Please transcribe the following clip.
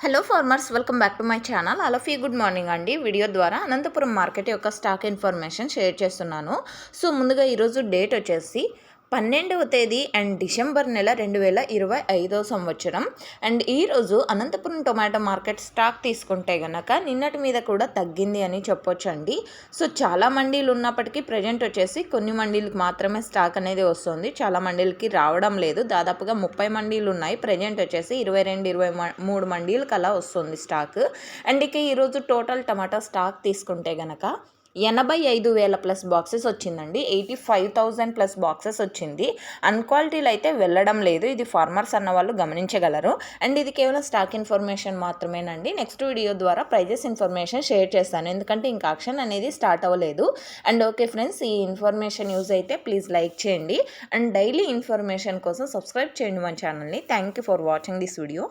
Hello farmers, welcome back to my channel. All of you good morning అండి. Video ద్వారా Anantapuram market యొక్క stock information share చేస్తున్నాను. So ముందుగా ఈరోజు డేట్ వచ్చేసి 12వ తేదీ అండ్ డిసెంబర్ నెల 2025 సంవత్సరం. అండ్ ఈరోజు అనంతపురం టొమాటో మార్కెట్ స్టాక్ తీసుకుంటే గనక నిన్నటి మీద కూడా తగ్గింది అని చెప్పొచ్చండి. సో చాలా మండీలు ఉన్నప్పటికీ ప్రజెంట్ వచ్చేసి కొన్ని మండీలకు మాత్రమే స్టాక్ అనేది వస్తుంది, చాలా మండీలకి రావడం లేదు. దాదాపుగా 30 మండీలు ఉన్నాయి. ప్రజెంట్ వచ్చేసి 22-23 మండీలకు అలా వస్తుంది స్టాక్. అండ్ ఇక ఈరోజు టోటల్ టమాటా స్టాక్ తీసుకుంటే గనక 85,000 ప్లస్ బాక్సెస్ వచ్చిందండి. 85,000 ప్లస్ బాక్సెస్ వచ్చింది. అన్క్వాలిటీలు అయితే వెళ్ళడం లేదు, ఇది ఫార్మర్స్ అన్న వాళ్ళు గమనించగలరు. అండ్ ఇది కేవలం స్టాక్ ఇన్ఫర్మేషన్ మాత్రమేనండి. నెక్స్ట్ వీడియో ద్వారా ప్రైజెస్ ఇన్ఫర్మేషన్ షేర్ చేస్తాను, ఎందుకంటే ఇంకా ఆక్షన్ అనేది స్టార్ట్ అవ్వలేదు. అండ్ ఓకే ఫ్రెండ్స్, ఈ ఇన్ఫర్మేషన్ యూజ్ అయితే ప్లీజ్ లైక్ చేయండి. అండ్ డైలీ ఇన్ఫర్మేషన్ కోసం సబ్స్క్రైబ్ చేయండి మన ఛానల్ని. Thank you for watching this video.